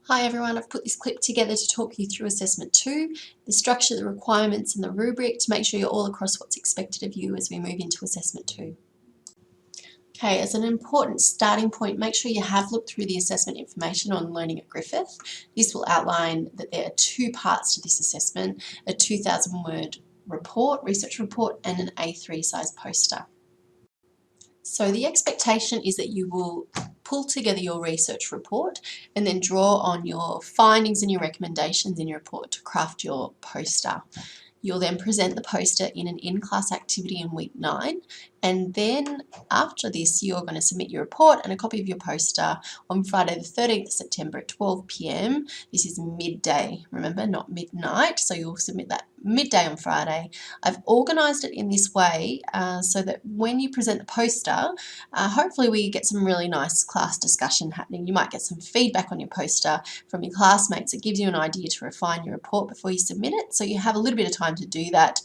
Hi everyone, I've put this clip together to talk you through Assessment 2, the structure, the requirements and the rubric to make sure you're all across what's expected of you as we move into Assessment 2. Okay, as an important starting point, make sure you have looked through the assessment information on Learning at Griffith. This will outline that there are two parts to this assessment, a 2,000 word report, research report, and an A3 size poster. So the expectation is that you will pull together your research report and then draw on your findings and your recommendations in your report to craft your poster. You'll then present the poster in an in-class activity in week 9, and then after this you're going to submit your report and a copy of your poster on Friday the 13th of September at 12 p.m. This is midday, remember, not midnight, so you'll submit that midday on Friday. I've organised it in this way so that when you present the poster, hopefully we get some really nice class discussion happening. You might get some feedback on your poster from your classmates. It gives you an idea to refine your report before you submit it, so you have a little bit of time to do that,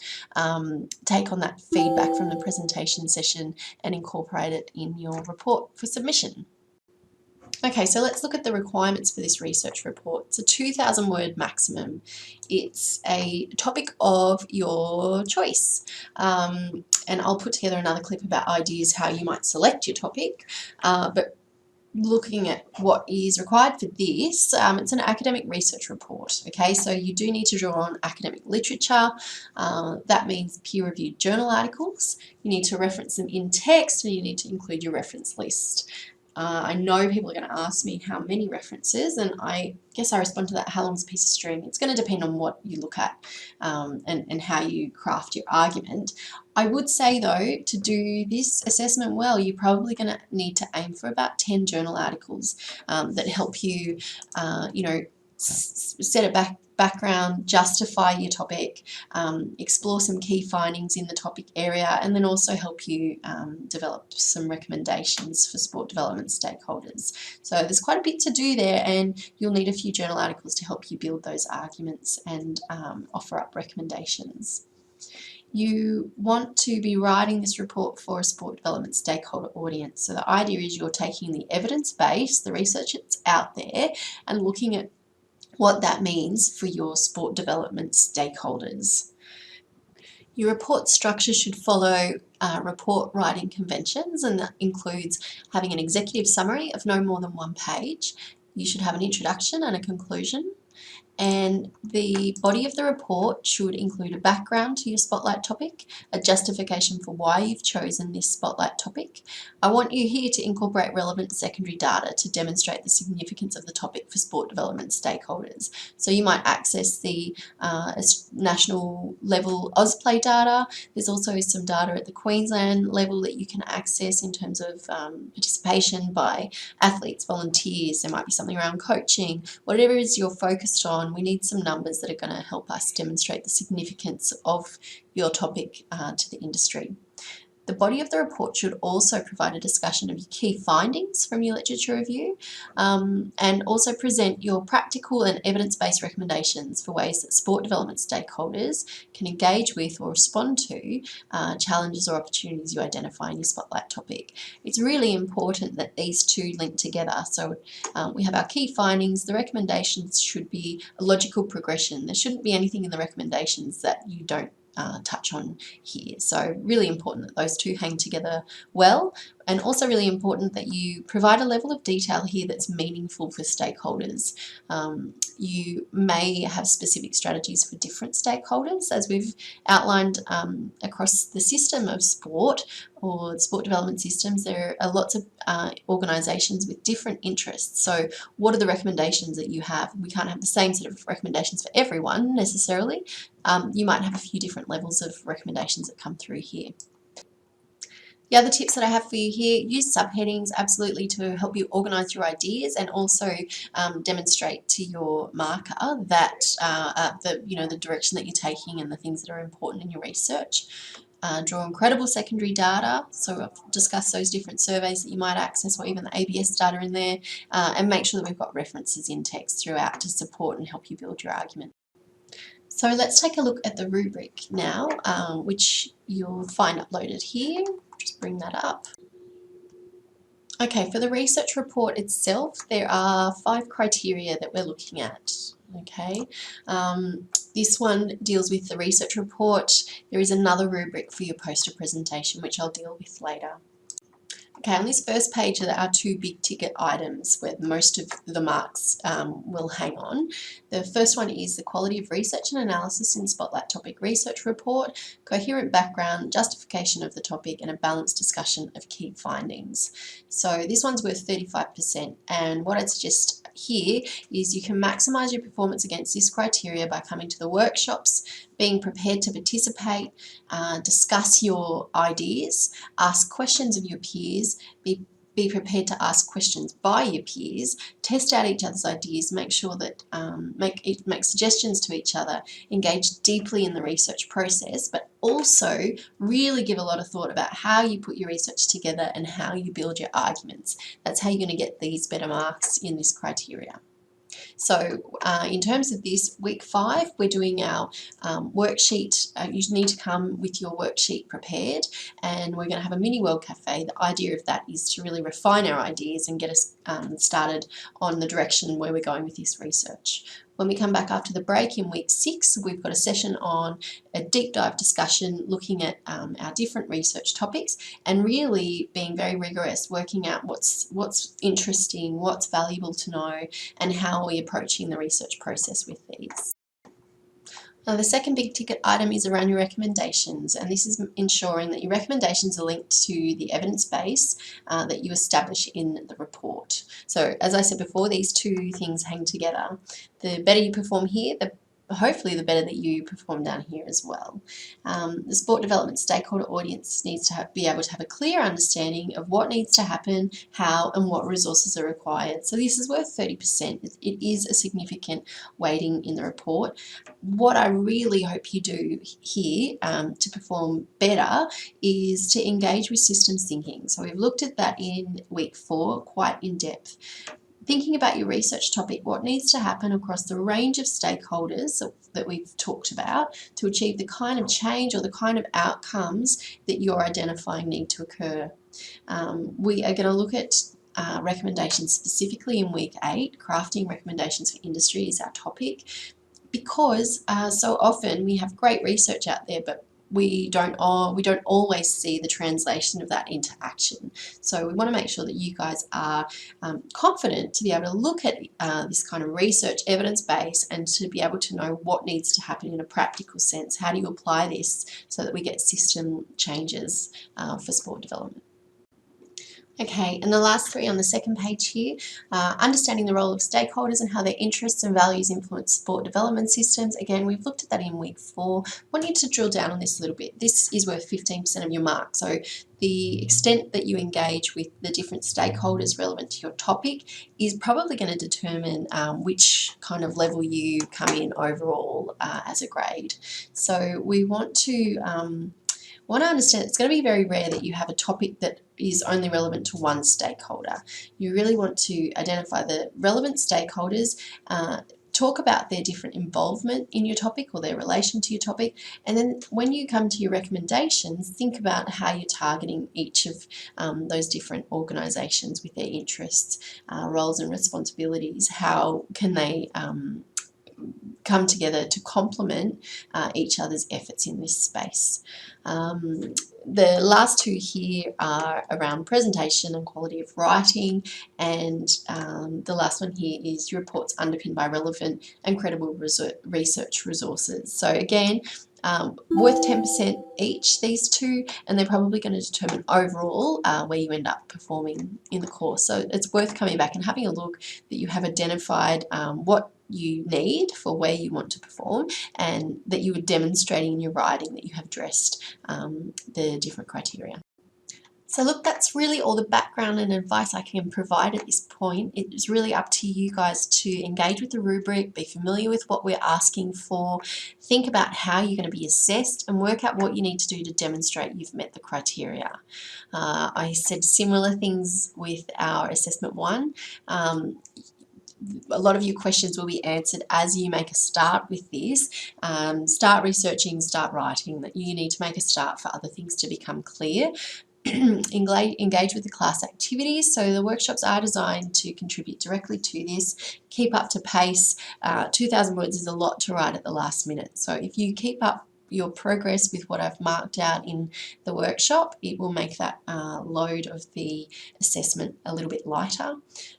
take on that feedback from the presentation session and incorporate it in your report for submission. Okay, so let's look at the requirements for this research report. It's a 2,000 word maximum. It's a topic of your choice. And I'll put together another clip about ideas how you might select your topic. But looking at what is required for this, it's an academic research report. Okay, so you do need to draw on academic literature. That means peer-reviewed journal articles. You need to reference them in text, and you need to include your reference list. I know people are going to ask me how many references, and I guess I respond to that, how long is a piece of string? It's going to depend on what you look at and how you craft your argument. I would say though, to do this assessment well, you're probably going to need to aim for about 10 journal articles that help you, set a background, justify your topic, explore some key findings in the topic area, and then also help you develop some recommendations for sport development stakeholders. So there's quite a bit to do there, and you'll need a few journal articles to help you build those arguments and offer up recommendations. You want to be writing this report for a sport development stakeholder audience. So the idea is you're taking the evidence base, the research that's out there, and looking at what that means for your sport development stakeholders. Your report structure should follow report writing conventions, and that includes having an executive summary of no more than 1 page. You should have an introduction and a conclusion. And the body of the report should include a background to your spotlight topic, a justification for why you've chosen this spotlight topic. I want you here to incorporate relevant secondary data to demonstrate the significance of the topic for sport development stakeholders. So you might access the national level Ausplay data. There's also some data at the Queensland level that you can access in terms of participation by athletes, volunteers. There might be something around coaching. Whatever it is you're focused on, we need some numbers that are going to help us demonstrate the significance of your topic to the industry. The body of the report should also provide a discussion of your key findings from your literature review, and also present your practical and evidence-based recommendations for ways that sport development stakeholders can engage with or respond to challenges or opportunities you identify in your spotlight topic. It's really important that these two link together. So we have our key findings. The recommendations should be a logical progression. There shouldn't be anything in the recommendations that you don't touch on here. So really important that those two hang together well, and also really important that you provide a level of detail here that's meaningful for stakeholders. You may have specific strategies for different stakeholders, as we've outlined across the system of sport or sport development systems. There are lots of organisations with different interests. So what are the recommendations that you have? We can't have the same set of recommendations for everyone necessarily. You might have a few different levels of recommendations that come through here. The other tips that I have for you here, use subheadings absolutely to help you organise your ideas, and also demonstrate to your marker that the direction that you're taking and the things that are important in your research. Draw incredible secondary data, so I've discussed those different surveys that you might access, or even the ABS data in there, and make sure that we've got references in text throughout to support and help you build your argument. So let's take a look at the rubric now, which you'll find uploaded here. Just bring that up. Okay, for the research report itself, there are 5 criteria that we're looking at. Okay, this one deals with the research report. There is another rubric for your poster presentation, which I'll deal with later. Okay, on this first page there are 2 big ticket items where most of the marks will hang on. The first one is the quality of research and analysis in Spotlight Topic Research Report, coherent background, justification of the topic and a balanced discussion of key findings. So this one's worth 35%, and what I'd suggest here is you can maximise your performance against this criteria by coming to the workshops, being prepared to participate, discuss your ideas, ask questions of your peers, be prepared to ask questions by your peers, test out each other's ideas, make sure that make suggestions to each other, engage deeply in the research process, but also really give a lot of thought about how you put your research together and how you build your arguments. That's how you're going to get these better marks in this criteria. So in terms of this, week 5, we're doing our worksheet. You need to come with your worksheet prepared, and we're going to have a mini World Cafe. The idea of that is to really refine our ideas and get us started on the direction where we're going with this research. When we come back after the break in week 6, we've got a session on a deep dive discussion looking at our different research topics and really being very rigorous, working out what's interesting, what's valuable to know, and how are we approaching the research process with these. Now, the second big ticket item is around your recommendations, and this is ensuring that your recommendations are linked to the evidence base that you establish in the report. So as I said before, these 2 things hang together. The better you perform here, hopefully the better that you perform down here as well. The sport development stakeholder audience needs to be able to have a clear understanding of what needs to happen, how and what resources are required. So this is worth 30%. It is a significant weighting in the report. What I really hope you do here to perform better is to engage with systems thinking. So we've looked at that in week 4 quite in depth. Thinking about your research topic, what needs to happen across the range of stakeholders that we've talked about to achieve the kind of change or the kind of outcomes that you're identifying need to occur. We are going to look at recommendations specifically in week 8. Crafting recommendations for industry is our topic, because so often we have great research out there, but we don't always see the translation of that into action. So we want to make sure that you guys are confident to be able to look at this kind of research evidence base and to be able to know what needs to happen in a practical sense. How do you apply this so that we get system changes for sport development? Okay, and the last 3 on the second page here, understanding the role of stakeholders and how their interests and values influence sport development systems. Again, we've looked at that in week 4. I want you to drill down on this a little bit. This is worth 15% of your mark. So the extent that you engage with the different stakeholders relevant to your topic is probably going to determine which kind of level you come in overall as a grade. So we want to understand it's going to be very rare that you have a topic that is only relevant to one stakeholder. You really want to identify the relevant stakeholders, talk about their different involvement in your topic or their relation to your topic, and then when you come to your recommendations, think about how you're targeting each of those different organisations with their interests, roles and responsibilities. How can they come together to complement each other's efforts in this space. The last 2 here are around presentation and quality of writing, and the last one here is your reports underpinned by relevant and credible research resources. So again, worth 10% each, these 2, and they're probably going to determine overall where you end up performing in the course. So it's worth coming back and having a look that you have identified what you need for where you want to perform, and that you are demonstrating in your writing that you have addressed the different criteria. So look, that's really all the background and advice I can provide at this point. It's really up to you guys to engage with the rubric, be familiar with what we're asking for, think about how you're going to be assessed, and work out what you need to do to demonstrate you've met the criteria. I said similar things with our assessment 1. A lot of your questions will be answered as you make a start with this. Start researching, start writing, that you need to make a start for other things to become clear. engage with the class activities. So the workshops are designed to contribute directly to this. Keep up to pace. 2,000 words is a lot to write at the last minute. So if you keep up your progress with what I've marked out in the workshop, it will make that load of the assessment a little bit lighter.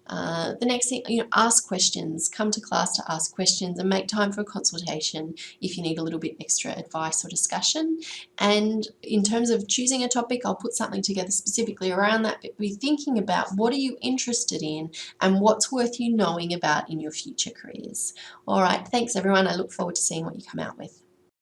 The next thing, ask questions. Come to class to ask questions and make time for a consultation if you need a little bit extra advice or discussion. And in terms of choosing a topic, I'll put something together specifically around that, but be thinking about what are you interested in and what's worth you knowing about in your future careers. All right, thanks everyone. I look forward to seeing what you come out with.